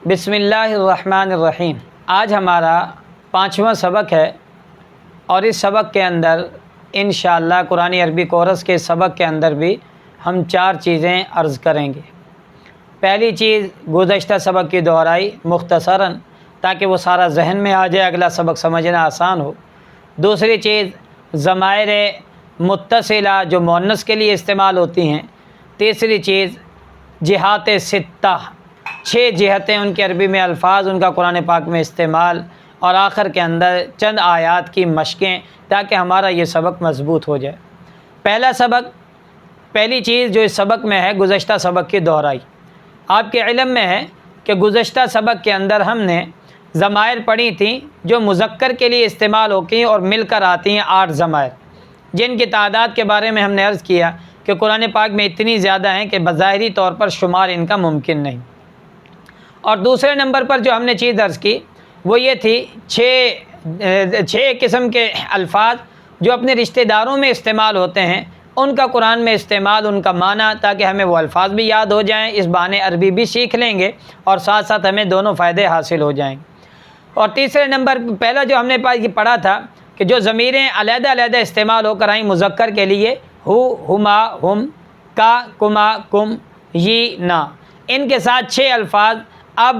بسم اللہ الرحمن الرحیم۔ آج ہمارا 5واں سبق ہے اور اس سبق کے اندر انشاءاللہ قرآن عربی کورس کے سبق کے اندر بھی ہم 4 چیزیں عرض کریں گے۔ پہلی چیز گزشتہ سبق کی دہرائی مختصراً تاکہ وہ سارا ذہن میں آ جائے، اگلا سبق سمجھنا آسان ہو۔ دوسری چیز ضمائر متصلہ جو مؤنث کے لیے استعمال ہوتی ہیں۔ تیسری چیز جہات 6 جہتیں ان کے عربی میں الفاظ، ان کا قرآن پاک میں استعمال، اور آخر کے اندر چند آیات کی مشقیں تاکہ ہمارا یہ سبق مضبوط ہو جائے۔ پہلی چیز جو اس سبق میں ہے گزشتہ سبق کی دہرائی۔ آپ کے علم میں ہے کہ گزشتہ سبق کے اندر ہم نے ضمائر پڑھی تھیں جو مذکر کے لیے استعمال ہوتی ہیں اور مل کر آتی ہیں 8 ضمائر، جن کی تعداد کے بارے میں ہم نے عرض کیا کہ قرآن پاک میں اتنی زیادہ ہیں کہ بظاہری طور پر شمار ان کا ممکن نہیں۔ اور دوسرے نمبر پر جو ہم نے چیز عرض کی وہ یہ تھی 6 قسم کے الفاظ جو اپنے رشتہ داروں میں استعمال ہوتے ہیں، ان کا قرآن میں استعمال، ان کا معنی، تاکہ ہمیں وہ الفاظ بھی یاد ہو جائیں، اس بہانے عربی بھی سیکھ لیں گے اور ساتھ ساتھ ہمیں دونوں فائدے حاصل ہو جائیں گے۔ اور تیسرے نمبر پہلا جو ہم نے پڑھا تھا کہ جو ضمیریں علیحدہ علیحدہ استعمال ہو کر آئیں مذکر کے لیے، ہو، ہما، ہم، کا، کما، کم، یہ، نا، ان کے ساتھ 6 الفاظ اب،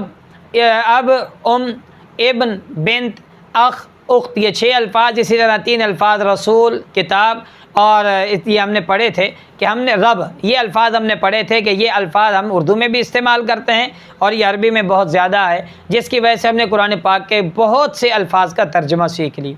ابن، بنت، اخ، اخت، یہ 6 الفاظ، اسی طرح 3 الفاظ رسول، کتاب، اور یہ ہم نے پڑھے تھے کہ ہم نے رب، یہ الفاظ ہم نے پڑھے تھے کہ یہ الفاظ ہم اردو میں بھی استعمال کرتے ہیں اور یہ عربی میں بہت زیادہ ہے، جس کی وجہ سے ہم نے قرآن پاک کے بہت سے الفاظ کا ترجمہ سیکھ لی۔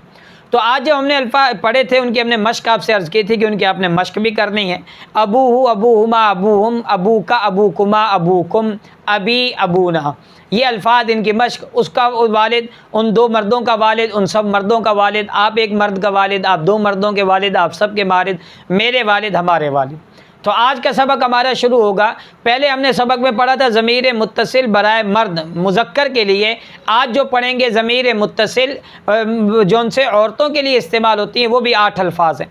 تو آج جو ہم نے الفاظ پڑھے تھے ان کی ہم نے مشق آپ سے عرض کی تھی کہ ان کی آپ نے مشق بھی کرنی ہے۔ ابو، ابوہما، ابوہم، ابو کا، ابو کما، ابو کم، ابی، ابونا، یہ الفاظ ان کی مشق، اس کا والد، ان 2 مردوں کا والد، ان سب مردوں کا والد، آپ ایک مرد کا والد، آپ 2 مردوں کے والد، آپ سب کے والد، میرے والد، ہمارے والد۔ تو آج کا سبق ہمارا شروع ہوگا۔ پہلے ہم نے سبق میں پڑھا تھا ضمیر متصل برائے مرد مذکر کے لیے، آج جو پڑھیں گے ضمیر متصل جو ان سے عورتوں کے لیے استعمال ہوتی ہیں وہ بھی 8 الفاظ ہیں۔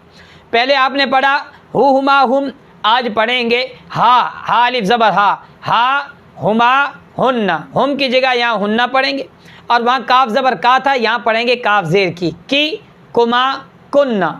پہلے آپ نے پڑھا ہو، ہما، ہم، آج پڑھیں گے ہا الف زبر ہا، ہما، ہن، ہم کی جگہ یہاں ہننا پڑھیں گے، اور وہاں کاف زبر کا تھا، یہاں پڑھیں گے کاف زیر کی کما، کننا،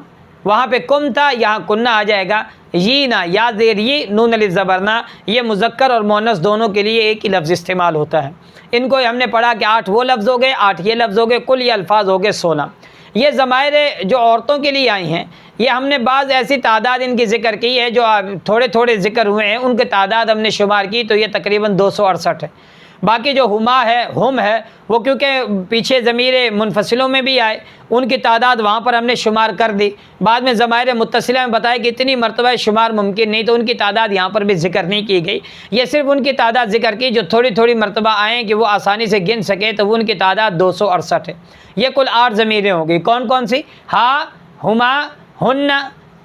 وہاں پہ کم تھا یہاں کننا آ جائے گا، یہ نا، یا زیر یہ، نون الف زبر نا، یہ مذکر اور مؤنث دونوں کے لیے ایک ہی لفظ استعمال ہوتا ہے۔ ان کو ہم نے پڑھا کہ 8 وہ لفظ ہو گئے، 8 یہ لفظ ہو گئے، کل یہ الفاظ ہو گئے 16۔ یہ ضمائر جو عورتوں کے لیے آئی ہیں، یہ ہم نے بعض ایسی تعداد ان کی ذکر کی ہے جو تھوڑے ذکر ہوئے ہیں، ان کی تعداد ہم نے شمار کی تو یہ تقریباً 268 ہے۔ باقی جو ہما ہے، ہم ہے، وہ کیونکہ پیچھے ضمیر منفصلوں میں بھی آئے، ان کی تعداد وہاں پر ہم نے شمار کر دی۔ بعد میں ضمائر متصلہ میں بتایا کہ اتنی مرتبہ شمار ممکن نہیں، تو ان کی تعداد یہاں پر بھی ذکر نہیں کی گئی، یہ صرف ان کی تعداد ذکر کی جو تھوڑی مرتبہ آئیں کہ وہ آسانی سے گن سکے، تو وہ ان کی تعداد 268 ہے۔ یہ کل 8 ضمیریں ہوں گی، کون کون سی؟ ہا، ہما، ہن،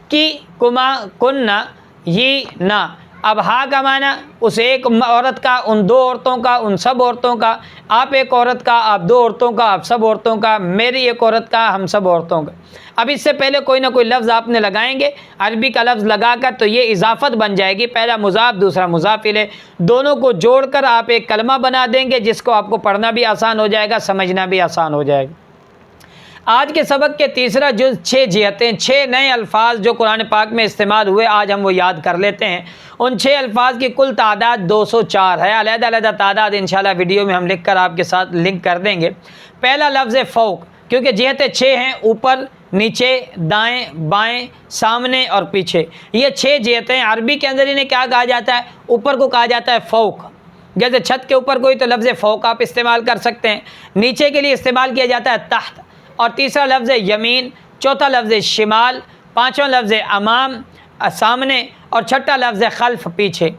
کی، کما، کننا، یہ، نا۔ اب ہا کا معنی اس ایک عورت کا، ان 2 عورتوں کا، ان سب عورتوں کا، آپ ایک عورت کا، آپ 2 عورتوں کا، آپ سب عورتوں کا، میری ایک عورت کا، ہم سب عورتوں کا۔ اب اس سے پہلے کوئی نہ کوئی لفظ آپ نے لگائیں گے، عربی کا لفظ لگا کر تو یہ اضافت بن جائے گی، پہلا مضاف دوسرا مضاف الیہ، دونوں کو جوڑ کر آپ ایک کلمہ بنا دیں گے جس کو آپ کو پڑھنا بھی آسان ہو جائے گا، سمجھنا بھی آسان ہو جائے گا۔ آج کے سبق کے تیسرا جز 6 جہتیں، 6 نئے الفاظ جو قرآن پاک میں استعمال ہوئے، آج ہم وہ یاد کر لیتے ہیں۔ ان 6 الفاظ کی کل تعداد 204 ہے، علیحدہ علیحدہ تعداد انشاءاللہ ویڈیو میں ہم لکھ کر آپ کے ساتھ لنک کر دیں گے۔ پہلا لفظ فوق، کیونکہ جہتیں 6 ہیں، اوپر، نیچے، دائیں، بائیں، سامنے اور پیچھے، یہ 6 جہتیں عربی کے اندر انہیں کیا کہا جاتا ہے؟ اوپر کو کہا جاتا ہے فوق، جیسے چھت کے اوپر کوئی تو لفظ فوق آپ استعمال کر سکتے ہیں۔ نیچے کے لیے استعمال کیا جاتا ہے تحت، اور تیسرا لفظ یمین، چوتھا لفظ شمال، پانچواں لفظ امام سامنے، اور چھٹا لفظ خلف پیچھے۔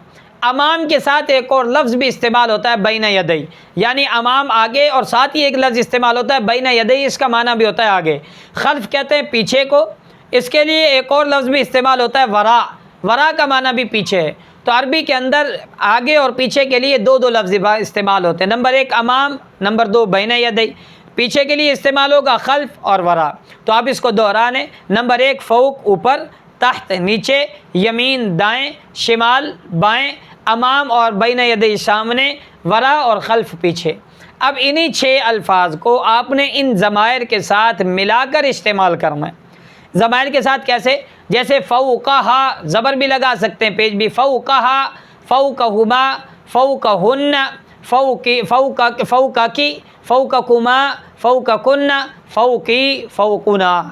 امام کے ساتھ ایک اور لفظ بھی استعمال ہوتا ہے بین یدی، یعنی امام آگے، اور ساتھ ہی ایک لفظ استعمال ہوتا ہے بین یدی، اس کا معنی بھی ہوتا ہے آگے۔ خلف کہتے ہیں پیچھے کو، اس کے لیے ایک اور لفظ بھی استعمال ہوتا ہے ورا، ورا کا معنی بھی پیچھے ہے۔ تو عربی کے اندر آگے اور پیچھے کے لیے 2 لفظ استعمال ہوتے ہیں، نمبر 1 امام، نمبر 2 بین یدی۔ پیچھے کے لیے استعمال ہوگا خلف اور ورا، تو آپ اس کو دہرانے، نمبر 1 فوق اوپر، تحت نیچے، یمین دائیں، شمال بائیں، امام اور بین یدی سامنے، ورا اور خلف پیچھے۔ اب انہی 6 الفاظ کو آپ نے ان ضمائر کے ساتھ ملا کر استعمال کرنا ہے۔ ضمائر کے ساتھ کیسے؟ جیسے فوقہا زبر بھی لگا سکتے ہیں، پیش بھی، فوقہا، فوقہما، فوقہن، فوقی، فوقکی، فوقکما، فوقکن، فوقی، فوقنا،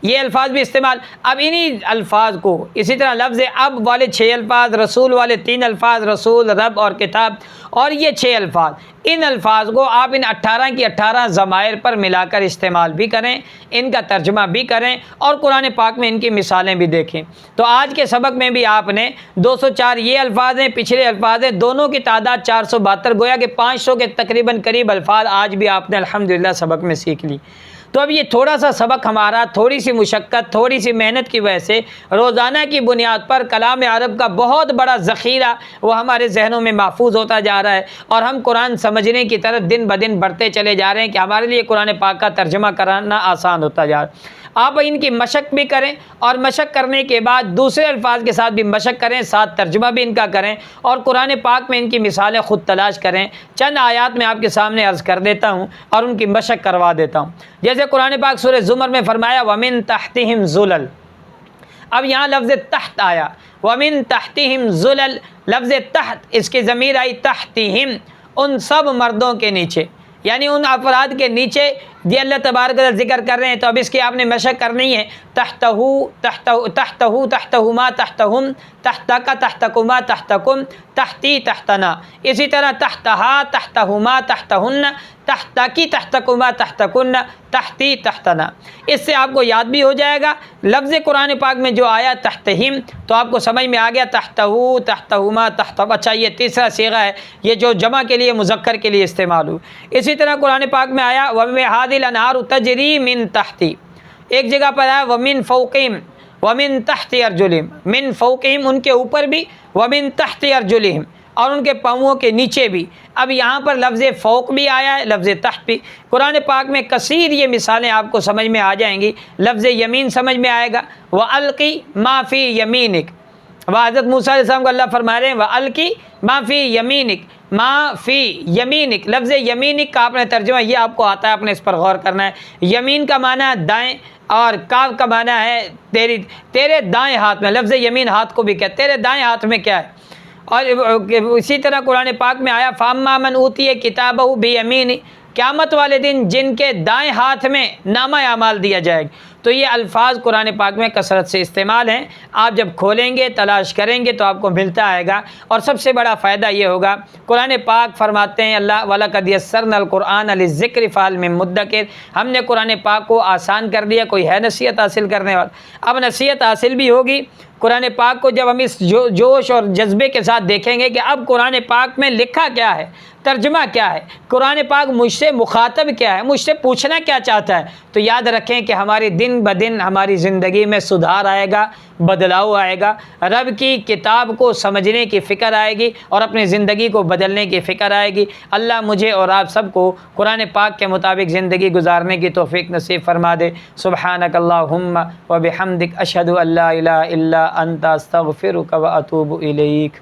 یہ الفاظ بھی استعمال۔ اب انہی الفاظ کو اسی طرح لفظ اب والے 6 الفاظ، رسول والے 3 الفاظ، رسول، رب اور کتاب، اور یہ 6 الفاظ، ان الفاظ کو آپ ان 18 کی 18 ضمائر پر ملا کر استعمال بھی کریں، ان کا ترجمہ بھی کریں، اور قرآن پاک میں ان کی مثالیں بھی دیکھیں۔ تو آج کے سبق میں بھی آپ نے 204 یہ الفاظ ہیں، پچھلے الفاظ ہیں، دونوں کی تعداد 472، گویا کہ 500 کے تقریباً قریب الفاظ آج بھی آپ نے الحمدللہ سبق میں سیکھ لی۔ تو اب یہ تھوڑا سا سبق ہمارا تھوڑی سی مشقت، تھوڑی سی محنت کی وجہ سے روزانہ کی بنیاد پر کلام عرب کا بہت بڑا ذخیرہ وہ ہمارے ذہنوں میں محفوظ ہوتا جا رہا ہے، اور ہم قرآن سمجھنے کی طرف دن بدن بڑھتے چلے جا رہے ہیں کہ ہمارے لیے قرآن پاک کا ترجمہ کرانا آسان ہوتا جا رہا ہے۔ آپ ان کی مشق بھی کریں، اور مشق کرنے کے بعد دوسرے الفاظ کے ساتھ بھی مشق کریں، ساتھ ترجمہ بھی ان کا کریں، اور قرآن پاک میں ان کی مثالیں خود تلاش کریں۔ چند آیات میں آپ کے سامنے عرض کر دیتا ہوں اور ان کی مشق کروا دیتا ہوں۔ جیسے قرآن پاک سورہ زمر میں فرمایا وَمِن تَحْتِهِمْ ظُلَلٌ، اب یہاں لفظ تحت آیا، وَمِن تَحْتِهِمْ ظُلَلٌ، لفظ تحت، اس کی ضمیر آئی تحتہم، ان سب مردوں کے نیچے، یعنی ان افراد کے نیچے یہ اللہ تبارک و تعالیٰ ذکر کر رہے ہیں۔ تو اب اس کی آپ نے مشق کرنی ہے، تحتہو، تحتہو، تحتہما، تحتہم، تحتک، تحتکما، تحتکم، تحتی، تحتنا، اسی طرح تحتہا، تحتہما، تحتہن، تحتکی، تحتکما، تحتکن، تحتی، تحتنا۔ اس سے آپ کو یاد بھی ہو جائے گا، لفظ قرآن پاک میں جو آیا تحتہم تو آپ کو سمجھ میں آ گیا، تحتہو، تحتہما، تحتہم، اچھا یہ تیسرا صیغہ ہے، یہ جو جمع کے لیے مذکر کے لیے استعمال ہو۔ اسی طرح قرآن پاک میں آیا وَمِنْ الانہار تجری من تحتی، ایک جگہ پر آیا ومن فوقہم، ومن تحت ارجلہم، من فوقہم ان کے اوپر بھی، ومن تحت ارجلہم اور ان کے پاؤں کے نیچے بھی۔ اب یہاں پر لفظ فوق بھی آیا ہے، لفظ تحت بھی۔ قرآن پاک میں کثیر یہ مثالیں آپ کو سمجھ میں آ جائیں گی۔ لفظ یمین سمجھ میں آئے گا، وَأَلْقِ مَا فِي يَمِينِكَ، حضرت موسیٰ علیہ السلام کو اللہ فرما رہے ہیں وَأَلْقِ مَا فِي يَمِينِكَ، ما فی یمینک، لفظ یمینک کا آپ نے ترجمہ یہ آپ کو آتا ہے، آپ نے اس پر غور کرنا ہے۔ یمین کا معنی ہے دائیں، اور کاف کا معنی ہے تیرے دائیں ہاتھ میں، لفظ یمین ہاتھ کو بھی کہتے، تیرے دائیں ہاتھ میں کیا ہے۔ اور اسی طرح قرآن پاک میں آیا فَأَمَّا مَنْ أُوتِيَ كِتَابَهُ بِيَمِينِهِ، قیامت والے دن جن کے دائیں ہاتھ میں نامہ اعمال دیا جائے گا۔ تو یہ الفاظ قرآن پاک میں کثرت سے استعمال ہیں، آپ جب کھولیں گے تلاش کریں گے تو آپ کو ملتا آئے گا۔ اور سب سے بڑا فائدہ یہ ہوگا، قرآن پاک فرماتے ہیں اللہ وَلَقَدْ يَسَّرْنَا الْقُرْآنَ لِلذِّكْرِ فَهَلْ مِن مُدَّكِرٍ، ہم نے قرآن پاک کو آسان کر دیا، کوئی ہے نصیحت حاصل کرنے والا؟ اب نصیحت حاصل بھی ہوگی۔ قرآن پاک کو جب ہم اس جوش اور جذبے کے ساتھ دیکھیں گے کہ اب قرآن پاک میں لکھا کیا ہے، ترجمہ کیا ہے، قرآن پاک مجھ سے مخاطب کیا ہے، مجھ سے پوچھنا کیا چاہتا ہے، تو یاد رکھیں کہ ہماری دن بدن ہماری زندگی میں سدھار آئے گا، بدلاؤ آئے گا، رب کی کتاب کو سمجھنے کی فکر آئے گی اور اپنی زندگی کو بدلنے کی فکر آئے گی۔ اللہ مجھے اور آپ سب کو قرآن پاک کے مطابق زندگی گزارنے کی توفیق نصیب فرما دے۔ سبحانک اللہم و بحمدک، اشہد ان لا الہ الا انت، استغفرک و اتوب الیک۔